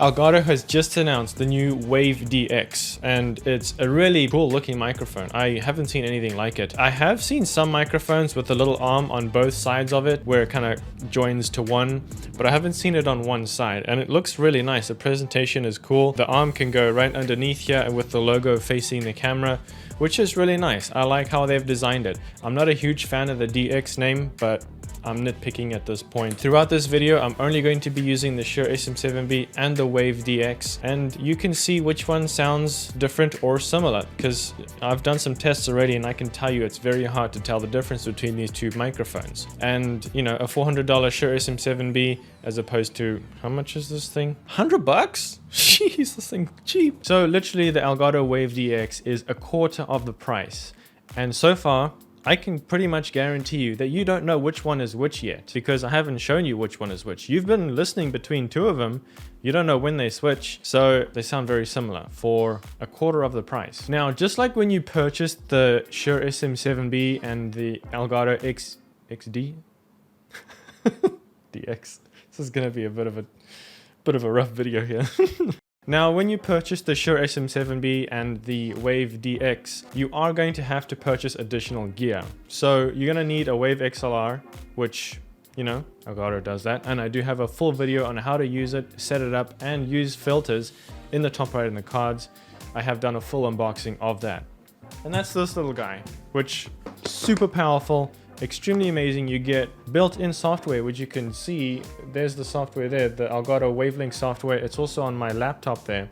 Elgato has just announced the new Wave DX, and it's a really cool looking microphone. I haven't seen anything like it. I have seen some microphones with a little arm on both sides of it where it kind of joins to one, but I haven't seen it on one side, and it looks really nice. The presentation is cool. The arm can go right underneath here and with the logo facing the camera, which is really nice. I like how they've designed it. I'm not a huge fan of the DX name, but I'm nitpicking at this point. Throughout this video, I'm only going to be using the Shure SM7B and the Wave DX, and you can see which one sounds different or similar, because I've done some tests already and I can tell you it's very hard to tell the difference between these two microphones. And you know, a $400 Shure SM7B as opposed to, how much is this thing? 100 bucks? Jeez, this thing cheap. So literally the Elgato Wave DX is a quarter of the price, and so far I can pretty much guarantee you that you don't know which one is which yet, because I haven't shown you which one is which. You've been listening between two of them. You don't know when they switch, so they sound very similar for a quarter of the price. Now, just like when you purchased the Shure SM7B and the Elgato XD? DX. This is gonna be a bit of a rough video here. Now, when you purchase the Shure SM7B and the Wave DX, you are going to have to purchase additional gear. So you're going to need a Wave XLR, which, you know, Elgato does that. And I do have a full video on how to use it, set it up, and use filters in the top right in the cards. I have done a full unboxing of that. And that's this little guy, which is super powerful, extremely amazing. You get built-in software, which you can see. There's the software there, the Elgato Wavelink software. It's also on my laptop there.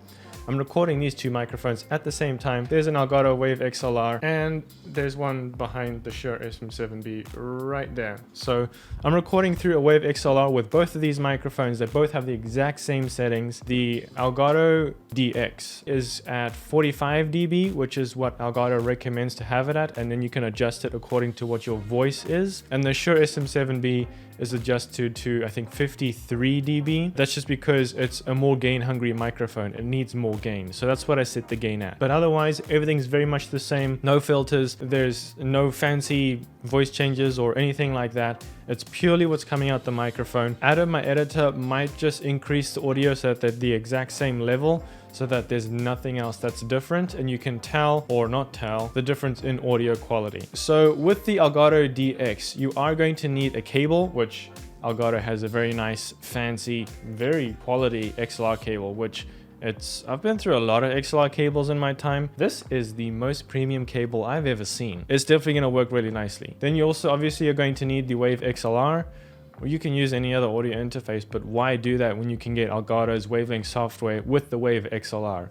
I'm recording these two microphones at the same time. There's an Elgato Wave XLR, and there's one behind the Shure SM7B right there. So I'm recording through a Wave XLR with both of these microphones. They both have the exact same settings. The Elgato DX is at 45 dB, which is what Elgato recommends to have it at, and then you can adjust it according to what your voice is. And the Shure SM7B is adjusted to, I think, 53 dB. That's just because it's a more gain hungry microphone. It needs more gain. So that's what I set the gain at. But otherwise, everything's very much the same. No filters. There's no fancy voice changes or anything like that. It's purely what's coming out the microphone. Adam, my editor, might just increase the audio so that they're the exact same level, so that there's nothing else that's different, and you can tell or not tell the difference in audio quality. So with the Elgato DX, you are going to need a cable, which Elgato has a very nice, fancy, very quality XLR cable, which I've been through a lot of XLR cables in my time. This is the most premium cable I've ever seen. It's definitely going to work really nicely. Then you also obviously are going to need the Wave XLR. Or you can use any other audio interface, but why do that when you can get Elgato's Wavelink software with the Wave XLR?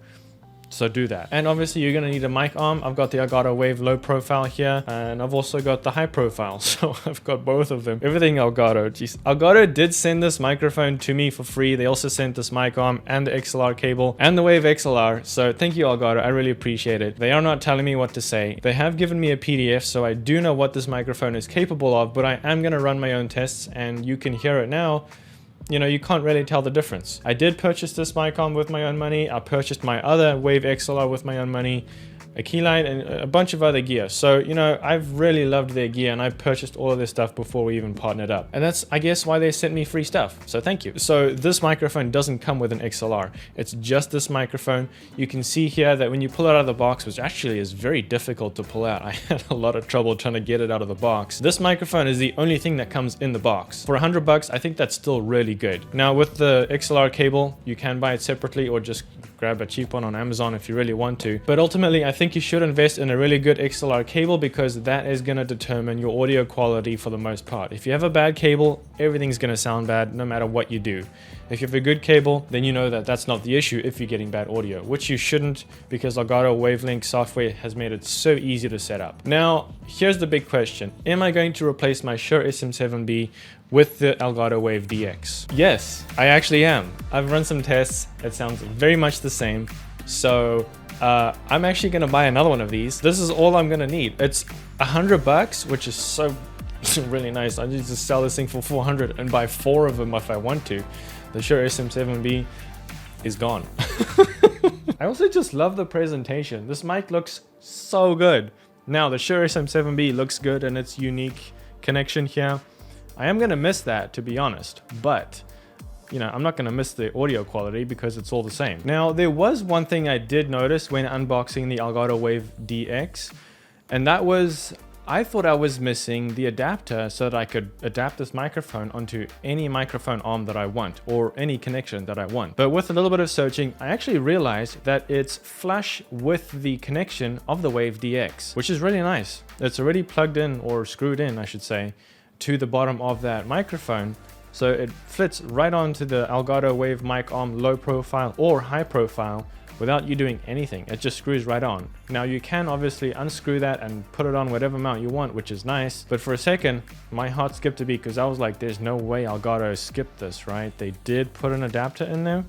So do that. And obviously you're going to need a mic arm. I've got the Elgato Wave low profile here, and I've also got the high profile. So I've got both of them. Everything Elgato. Jeez. Elgato did send this microphone to me for free. They also sent this mic arm and the XLR cable and the Wave XLR. So thank you, Elgato. I really appreciate it. They are not telling me what to say. They have given me a PDF, so I do know what this microphone is capable of, but I am going to run my own tests, and you can hear it now. You know, you can't really tell the difference. I did purchase this mic arm with my own money. I purchased my other Wave XLR with my own money, a keyline, and a bunch of other gear. So, you know, I've really loved their gear, and I've purchased all of their stuff before we even partnered up. And that's, I guess, why they sent me free stuff. So thank you. So this microphone doesn't come with an XLR. It's just this microphone. You can see here that when you pull it out of the box, which actually is very difficult to pull out. I had a lot of trouble trying to get it out of the box. This microphone is the only thing that comes in the box. For 100 bucks, I think that's still really good. Now with the XLR cable, you can buy it separately or just grab a cheap one on Amazon if you really want to. But ultimately, I think you should invest in a really good XLR cable, because that is going to determine your audio quality for the most part. If you have a bad cable, everything's going to sound bad no matter what you do. If you have a good cable, then you know that that's not the issue if you're getting bad audio, which you shouldn't, because Elgato Wavelink software has made it so easy to set up. Now, here's the big question. Am I going to replace my Shure SM7B with the Elgato Wave DX? Yes, I actually am. I've run some tests. It sounds very much the same. So I'm actually going to buy another one of these. This is all I'm going to need. It's 100 bucks, which is so really nice. I need to sell this thing for 400 and buy 4 of them if I want to. The Shure SM7B is gone. I also just love the presentation. This mic looks so good. Now the Shure SM7B looks good in its unique connection here. I am going to miss that, to be honest, but you know, I'm not going to miss the audio quality because it's all the same. Now, there was one thing I did notice when unboxing the Elgato Wave DX, and that was I thought I was missing the adapter so that I could adapt this microphone onto any microphone arm that I want or any connection that I want. But with a little bit of searching, I actually realized that it's flush with the connection of the Wave DX, which is really nice. It's already plugged in, or screwed in, I should say, to the bottom of that microphone. So it fits right onto the Elgato Wave mic arm, low profile or high profile, without you doing anything. It just screws right on. Now you can obviously unscrew that and put it on whatever mount you want, which is nice. But for a second, my heart skipped a beat because I was like, there's no way Elgato skipped this, right? They did put an adapter in there,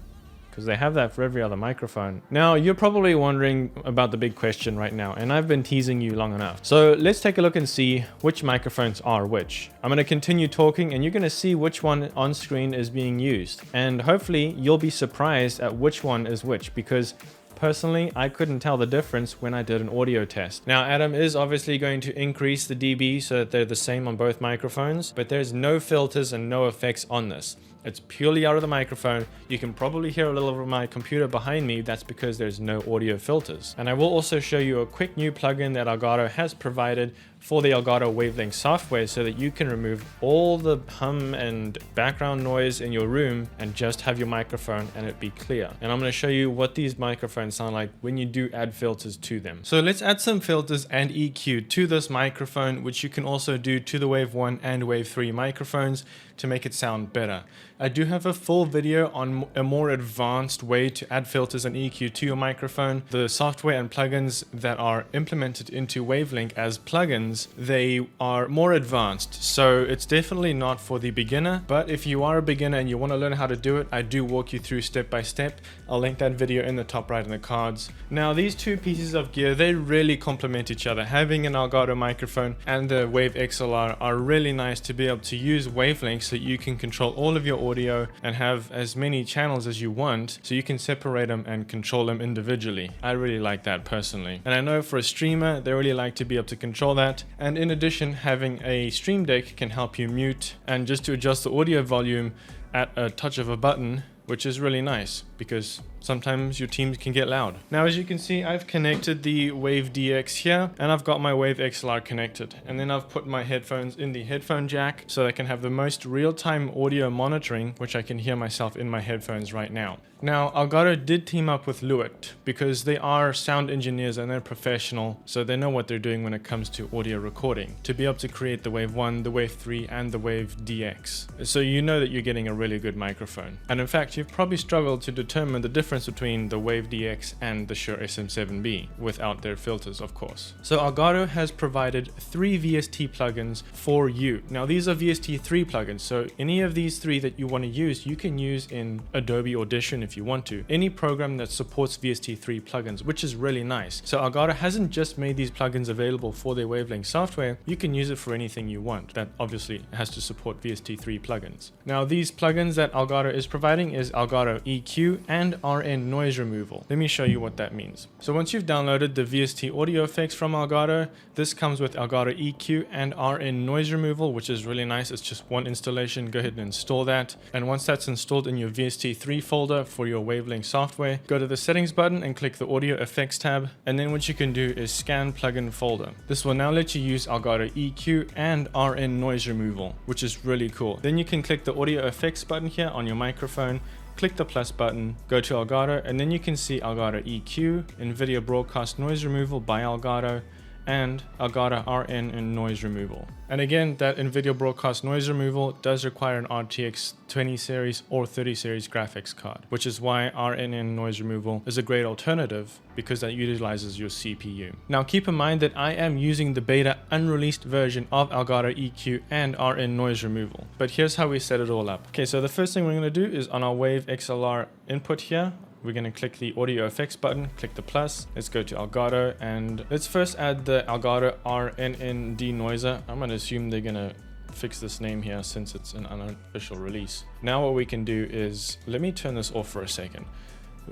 because they have that for every other microphone. Now, you're probably wondering about the big question right now, and I've been teasing you long enough. So let's take a look and see which microphones are which. I'm going to continue talking, and you're going to see which one on screen is being used. And hopefully you'll be surprised at which one is which, because personally, I couldn't tell the difference when I did an audio test. Now, Adam is obviously going to increase the dB so that they're the same on both microphones, but there's no filters and no effects on this. It's purely out of the microphone. You can probably hear a little of my computer behind me. That's because there's no audio filters. And I will also show you a quick new plugin that Elgato has provided for the Elgato Wavelink software so that you can remove all the hum and background noise in your room and just have your microphone and it be clear. And I'm going to show you what these microphones sound like when you do add filters to them. So let's add some filters and EQ to this microphone, which you can also do to the Wave 1 and Wave 3 microphones to make it sound better. I do have a full video on a more advanced way to add filters and EQ to your microphone. The software and plugins that are implemented into Wavelink as plugins, they are more advanced. So it's definitely not for the beginner, but if you are a beginner and you want to learn how to do it, I do walk you through step by step. I'll link that video in the top right in the cards. Now, these two pieces of gear, they really complement each other. Having an Elgato microphone and the Wave XLR are really nice to be able to use Wavelink so you can control all of your audio and have as many channels as you want, so you can separate them and control them individually. I really like that personally. And I know for a streamer, they really like to be able to control that. And in addition, having a Stream Deck can help you mute and just to adjust the audio volume at a touch of a button, which is really nice because sometimes your teams can get loud. Now, as you can see, I've connected the Wave DX here and I've got my Wave XLR connected. And then I've put my headphones in the headphone jack so I can have the most real-time audio monitoring, which I can hear myself in my headphones right now. Now, Elgato did team up with Lewitt because they are sound engineers and they're professional, so they know what they're doing when it comes to audio recording, to be able to create the Wave 1, the Wave 3, and the Wave DX. So you know that you're getting a really good microphone. And in fact, you've probably struggled to determine the difference between the Wave DX and the Shure SM7B, without their filters, of course. So Elgato has provided 3 VST plugins for you. Now, these are VST3 plugins, so any of these 3 that you want to use, you can use in Adobe Audition if you want to. Any program that supports VST3 plugins, which is really nice. So Elgato hasn't just made these plugins available for their Wavelink software, you can use it for anything you want. That obviously has to support VST3 plugins. Now, these plugins that Elgato is providing is Elgato EQ and RN noise removal. Let me show you what that means. So once you've downloaded the VST audio effects from Elgato, this comes with Elgato EQ and RN noise removal, which is really nice. It's just one installation. Go ahead and install that. And once that's installed in your VST3 folder for your Wavelink software, go to the settings button and click the audio effects tab. And then what you can do is scan plugin folder. This will now let you use Elgato EQ and RN noise removal, which is really cool. Then you can click the audio effects button here on your microphone, click the plus button, go to Elgato, and then you can see Elgato EQ, NVIDIA Broadcast Noise Removal by Elgato, and Elgato RN and noise removal. And again, that NVIDIA Broadcast Noise Removal does require an RTX 20 series or 30 series graphics card, which is why RN and noise removal is a great alternative because that utilizes your CPU. Now, keep in mind that I am using the beta unreleased version of Elgato EQ and RN noise removal. But here's how we set it all up. Okay, so the first thing we're going to do is on our Wave XLR input here, we're going to click the audio effects button, click the plus, let's go to Elgato, and let's first add the Elgato RNN denoiser. I'm going to assume they're going to fix this name here since it's an unofficial release. Now what we can do is, let me turn this off for a second.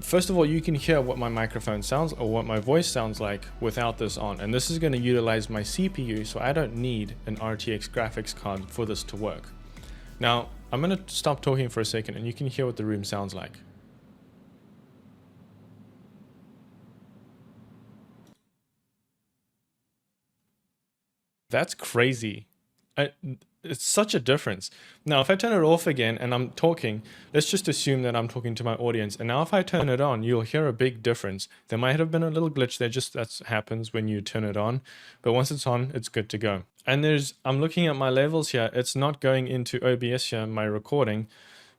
First of all, you can hear what my microphone sounds or what my voice sounds like without this on, and this is going to utilize my CPU, so I don't need an RTX graphics card for this to work. Now, I'm gonna stop talking for a second and you can hear what the room sounds like. That's crazy. It's such a difference. Now, if I turn it off again and I'm talking, let's just assume that I'm talking to my audience. And now if I turn it on, you'll hear a big difference. There might have been a little glitch there, just that happens when you turn it on. But once it's on, it's good to go. And I'm looking at my levels here. It's not going into OBS here, my recording,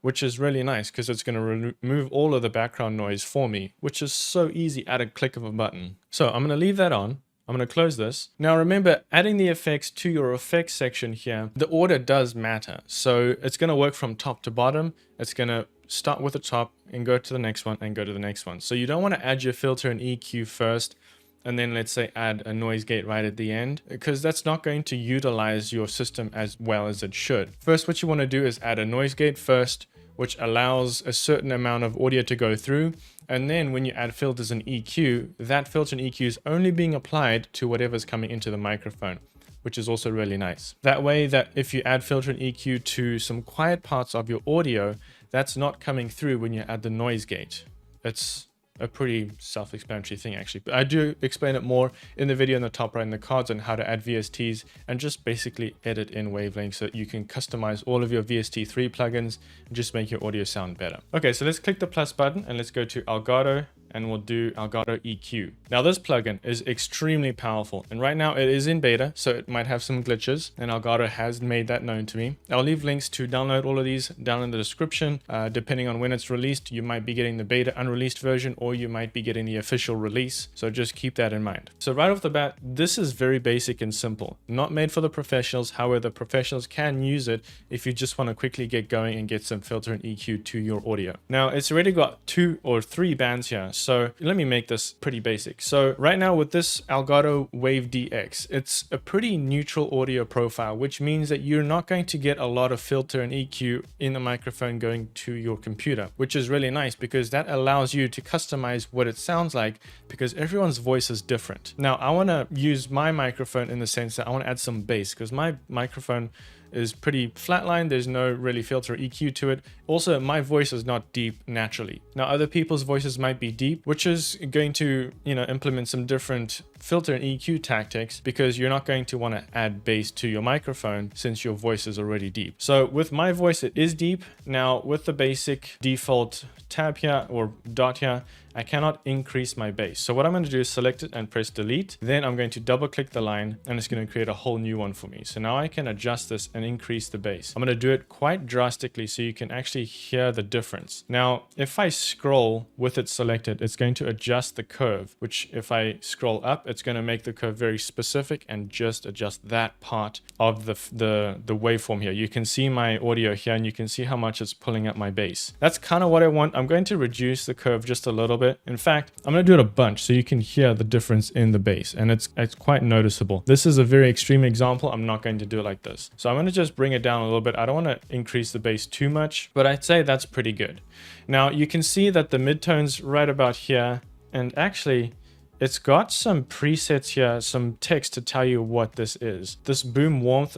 which is really nice because it's going to remove all of the background noise for me, which is so easy at a click of a button. So I'm going to leave that on. I'm going to close this. Now remember, adding the effects to your effects section here, the order does matter. So it's going to work from top to bottom. It's going to start with the top and go to the next one and go to the next one. So you don't want to add your filter and EQ first, and then let's say add a noise gate right at the end, because that's not going to utilize your system as well as it should. First, what you want to do is add a noise gate first, which allows a certain amount of audio to go through. And then when you add filters and EQ, that filter and EQ is only being applied to whatever's coming into the microphone, which is also really nice. That way that if you add filter and EQ to some quiet parts of your audio, that's not coming through when you add the noise gate. It's a pretty self-explanatory thing actually, but I do explain it more in the video in the top right in the cards on how to add VSTs and just basically edit in wavelengths so that you can customize all of your VST3 plugins and just make your audio sound better. Okay, so let's click the plus button and let's go to Elgato, and we'll do Elgato EQ. Now this plugin is extremely powerful, and right now it is in beta, so it might have some glitches, and Elgato has made that known to me. I'll leave links to download all of these down in the description. Depending on when it's released, you might be getting the beta unreleased version, or you might be getting the official release, so just keep that in mind. So right off the bat, this is very basic and simple. Not made for the professionals, however, the professionals can use it if you just want to quickly get going and get some filter and EQ to your audio. Now it's already got 2 or 3 bands here. So let me make this pretty basic. So right now with this Elgato Wave DX, it's a pretty neutral audio profile, which means that you're not going to get a lot of filter and EQ in the microphone going to your computer, which is really nice because that allows you to customize what it sounds like, because everyone's voice is different. Now I want to use my microphone in the sense that I want to add some bass, because my microphone is pretty flatline. There's no really filter EQ to it. Also, my voice is not deep naturally. Now, other people's voices might be deep, which is going to, implement some different filter and EQ tactics, because you're not going to want to add bass to your microphone since your voice is already deep. So with my voice, it is deep. Now with the basic default tab here or dot here, I cannot increase my bass. So what I'm going to do is select it and press delete. Then I'm going to double click the line and it's going to create a whole new one for me. So now I can adjust this and increase the bass. I'm going to do it quite drastically so you can actually hear the difference. Now, if I scroll with it selected, it's going to adjust the curve, which if I scroll up, it's going to make the curve very specific and just adjust that part of the waveform here. You can see my audio here and you can see how much it's pulling up my bass. That's kind of what I want. I'm going to reduce the curve just a little bit. In fact, I'm going to do it a bunch so you can hear the difference in the bass, and it's quite noticeable. This is a very extreme example. I'm not going to do it like this. So I'm going to just bring it down a little bit. I don't want to increase the bass too much, but I'd say that's pretty good. Now you can see that the midtone's right about here, and actually it's got some presets here, some text to tell you what this is. This boom warmth,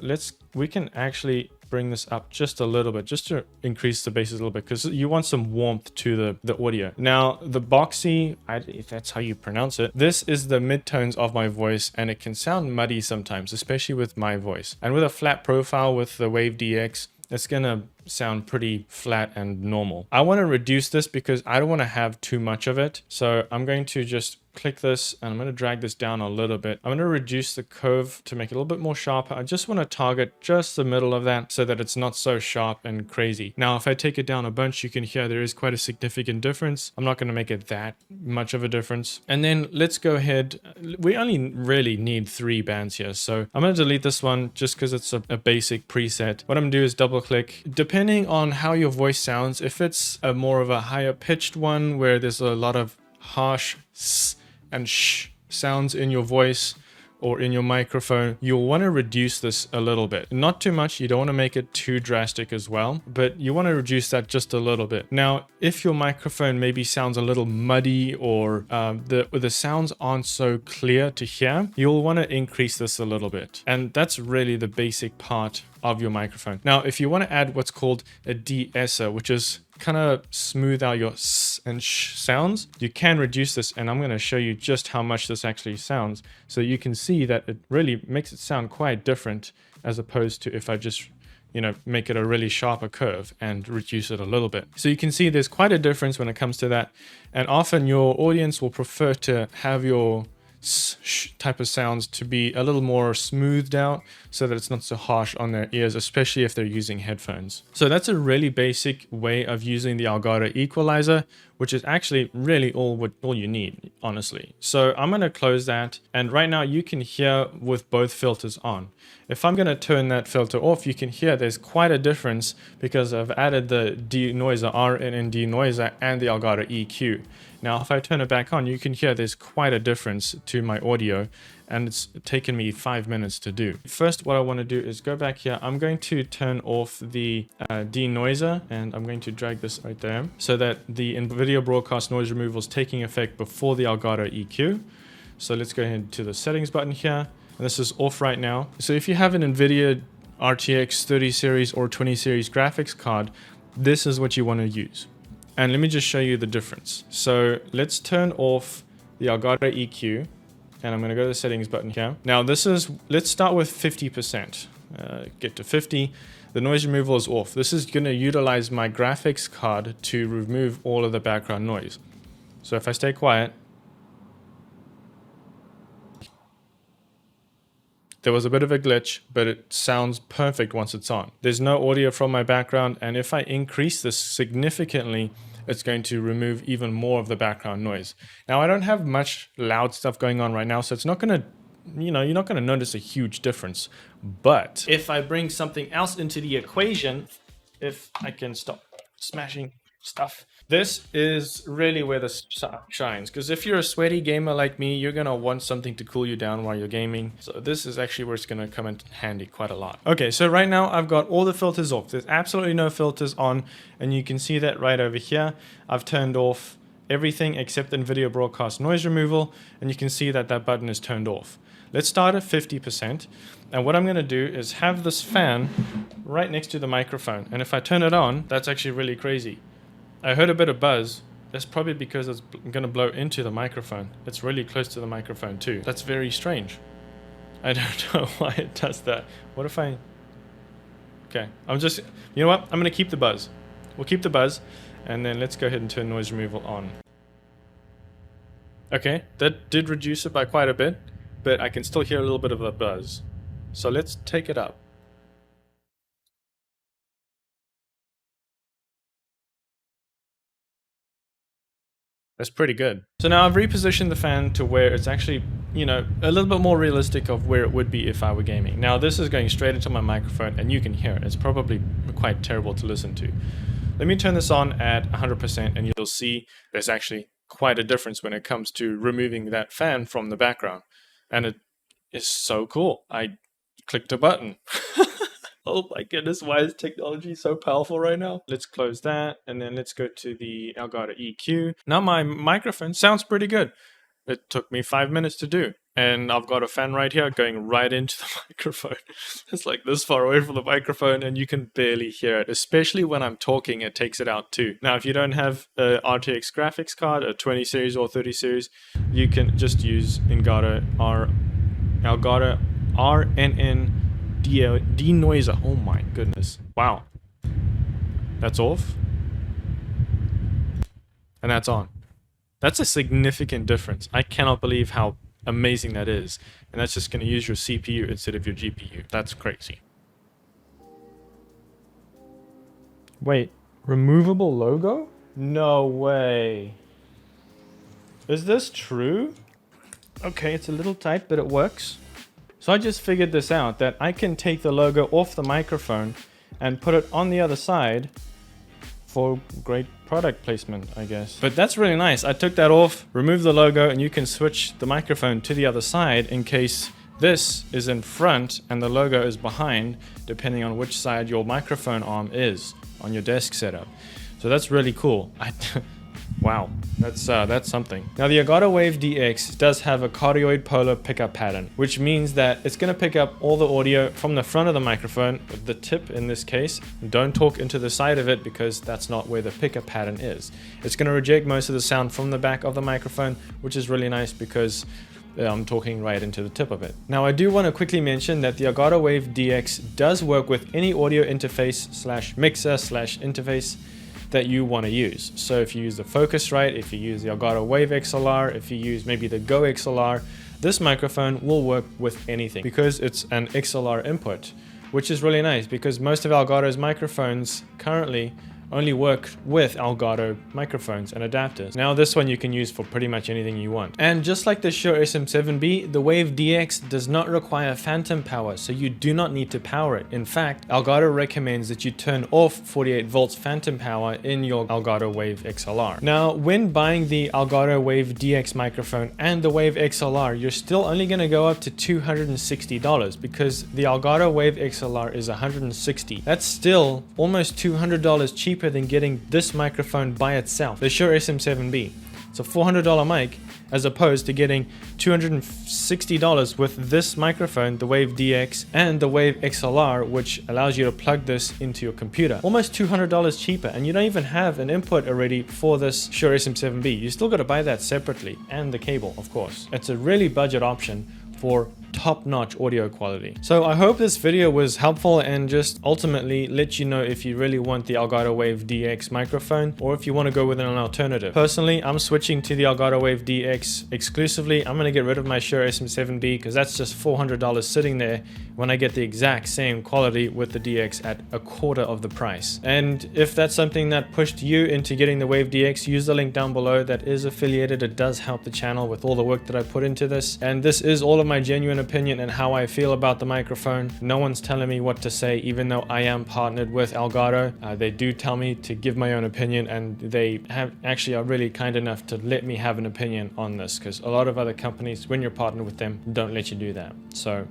we can actually bring this up just a little bit, just to increase the bass a little bit, because you want some warmth to the audio. Now the boxy, if that's how you pronounce it, this is the midtones of my voice, and it can sound muddy sometimes, especially with my voice. And with a flat profile with the Wave DX, it's gonna sound pretty flat and normal. I want to reduce this because I don't want to have too much of it. So I'm going to just click this and I'm going to drag this down a little bit. I'm going to reduce the curve to make it a little bit more sharper. I just want to target just the middle of that so that it's not so sharp and crazy. Now, if I take it down a bunch, you can hear there is quite a significant difference. I'm not going to make it that much of a difference. And then let's go ahead. We only really need 3 bands here. So I'm going to delete this one just because it's a basic preset. What I'm going to do is double click. Depending on how your voice sounds, if it's a more of a higher pitched one where there's a lot of harsh s and sh sounds in your voice, or in your microphone, you'll want to reduce this a little bit. Not too much, you don't want to make it too drastic as well, but you want to reduce that just a little bit. Now, if your microphone maybe sounds a little muddy or the sounds aren't so clear to hear, you'll want to increase this a little bit. And that's really the basic part of your microphone. Now, if you want to add what's called a de-esser, which is kind of smooth out your s and sh sounds, you can reduce this, and I'm going to show you just how much this actually sounds, so you can see that it really makes it sound quite different as opposed to if I just, you know, make it a really sharper curve and reduce it a little bit. So you can see there's quite a difference when it comes to that, and often your audience will prefer to have your type of sounds to be a little more smoothed out so that it's not so harsh on their ears, especially if they're using headphones. So that's a really basic way of using the Elgato equalizer, which is actually really all you need, honestly. So I'm going to close that, and right now you can hear with both filters on. If I'm going to turn that filter off, you can hear there's quite a difference because I've added the denoiser, RNN denoiser, and the Elgato EQ. Now, if I turn it back on, you can hear there's quite a difference to my audio, and it's taken me 5 minutes to do. First, what I want to do is go back here. I'm going to turn off the denoiser, and I'm going to drag this right there so that the NVIDIA Broadcast Noise Removal is taking effect before the Elgato EQ. So let's go ahead to the settings button here, and this is off right now. So if you have an NVIDIA RTX 30 series or 20 series graphics card, this is what you want to use. And let me just show you the difference. So let's turn off the Elgato EQ, and I'm going to go to the settings button here. Now let's start with 50%. Get to 50. The noise removal is off. This is going to utilize my graphics card to remove all of the background noise. So if I stay quiet, there was a bit of a glitch, but it sounds perfect once it's on. There's no audio from my background, and if I increase this significantly, it's going to remove even more of the background noise. Now, I don't have much loud stuff going on right now, so it's not going to, you know, you're not going to notice a huge difference. But if I bring something else into the equation, if I can stop smashing stuff, this is really where the shines, because if you're a sweaty gamer like me, you're gonna want something to cool you down while you're gaming. So this is actually where it's gonna come in handy quite a lot. Okay, so right now I've got all the filters off. There's absolutely no filters on, and you can see that right over here. I've turned off everything except NVIDIA Broadcast Noise Removal, and you can see that that button is turned off. Let's start at 50%, and what I'm going to do is have this fan right next to the microphone, and if I turn it on, that's actually really crazy. I heard a bit of buzz. That's probably because it's going to blow into the microphone. It's really close to the microphone too. That's very strange. I don't know why it does that. What if I... Okay, I'm just... You know what? I'm going to keep the buzz. We'll keep the buzz, and then let's go ahead and turn noise removal on. Okay, that did reduce it by quite a bit, but I can still hear a little bit of a buzz. So let's take it up. That's pretty good. So now I've repositioned the fan to where it's actually, you know, a little bit more realistic of where it would be if I were gaming. Now this is going straight into my microphone, and you can hear it. It's probably quite terrible to listen to. Let me turn this on at 100%, and you'll see there's actually quite a difference when it comes to removing that fan from the background. And it is so cool. I clicked a button. Oh my goodness, why is technology so powerful right now? Let's close that, and then let's go to the Elgato EQ. Now my microphone sounds pretty good. It took me 5 minutes to do, and I've got a fan right here going right into the microphone. It's like this far away from the microphone, and you can barely hear it, especially when I'm talking. It takes it out too. Now, if you don't have a RTX graphics card, a 20 series or 30 series, you can just use Elgato RNN denoiser. Oh my goodness. Wow. That's off. And that's on. That's a significant difference. I cannot believe how amazing that is. And that's just going to use your CPU instead of your GPU. That's crazy. Wait, removable logo? No way. Is this true? Okay, it's a little tight, but it works. So I just figured this out, that I can take the logo off the microphone and put it on the other side for great product placement, I guess. But that's really nice. I took that off, removed the logo, and you can switch the microphone to the other side in case This is in front and the logo is behind, depending on which side your microphone arm is on your desk setup. So that's really cool. Wow, that's something. Now the Elgato Wave DX does have a cardioid polar pickup pattern, which means that it's going to pick up all the audio from the front of the microphone, the tip in this case. Don't talk into the side of it because that's not where the pickup pattern is. It's going to reject most of the sound from the back of the microphone, which is really nice because I'm talking right into the tip of it. Now I do want to quickly mention that the Elgato Wave DX does work with any audio interface / mixer / interface that you want to use. So if you use the Focusrite, if you use the Elgato Wave XLR, if you use maybe the Go XLR, this microphone will work with anything because it's an XLR input, which is really nice because most of Elgato's microphones currently only work with Elgato microphones and adapters. Now this one you can use for pretty much anything you want. And just like the Shure SM7B, the Wave DX does not require phantom power, so you do not need to power it. In fact, Elgato recommends that you turn off 48 volts phantom power in your Elgato Wave XLR. Now, when buying the Elgato Wave DX microphone and the Wave XLR, you're still only going to go up to $260 because the Elgato Wave XLR is $160. That's still almost $200 cheaper than getting this microphone by itself, the Shure SM7B. It's a $400 mic as opposed to getting $260 with this microphone, the Wave DX and the Wave XLR, which allows you to plug this into your computer. Almost $200 cheaper, and you don't even have an input already for this Shure SM7B. You still got to buy that separately, and the cable, of course. It's a really budget option for top-notch audio quality. So I hope this video was helpful and just ultimately let you know if you really want the Elgato Wave DX microphone or if you want to go with an alternative. Personally, I'm switching to the Elgato Wave DX exclusively. I'm going to get rid of my Shure SM7B because that's just $400 sitting there when I get the exact same quality with the DX at a quarter of the price. And if that's something that pushed you into getting the Wave DX, use the link down below that is affiliated. It does help the channel with all the work that I put into this. And this is all of my genuine opinion and how I feel about the microphone. No one's telling me what to say, even though I am partnered with Elgato. They do tell me to give my own opinion, and they actually are really kind enough to let me have an opinion on this, because a lot of other companies, when you're partnered with them, don't let you do that. So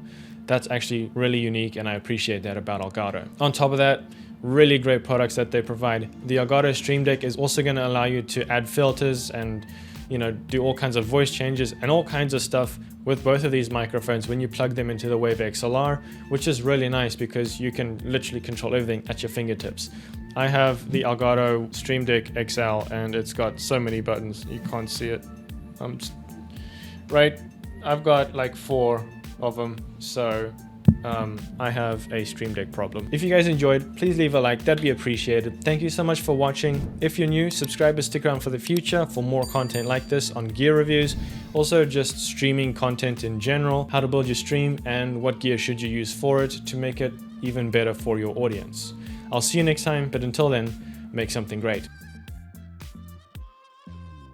that's actually really unique, and I appreciate that about Elgato. On top of that, really great products that they provide. The Elgato Stream Deck is also going to allow you to add filters and do all kinds of voice changes and all kinds of stuff with both of these microphones when you plug them into the Wave XLR, which is really nice because you can literally control everything at your fingertips. I have the Elgato Stream Deck XL and it's got so many buttons, you can't see it. Right, I've got like 4 of them, so I have a Stream Deck problem. If you guys enjoyed, please leave a like, that'd be appreciated. Thank you so much for watching. If you're new, subscribe and stick around for the future for more content like this on gear reviews, also just streaming content in general, how to build your stream and what gear should you use for it to make it even better for your audience. I'll see you next time, but until then, make something great.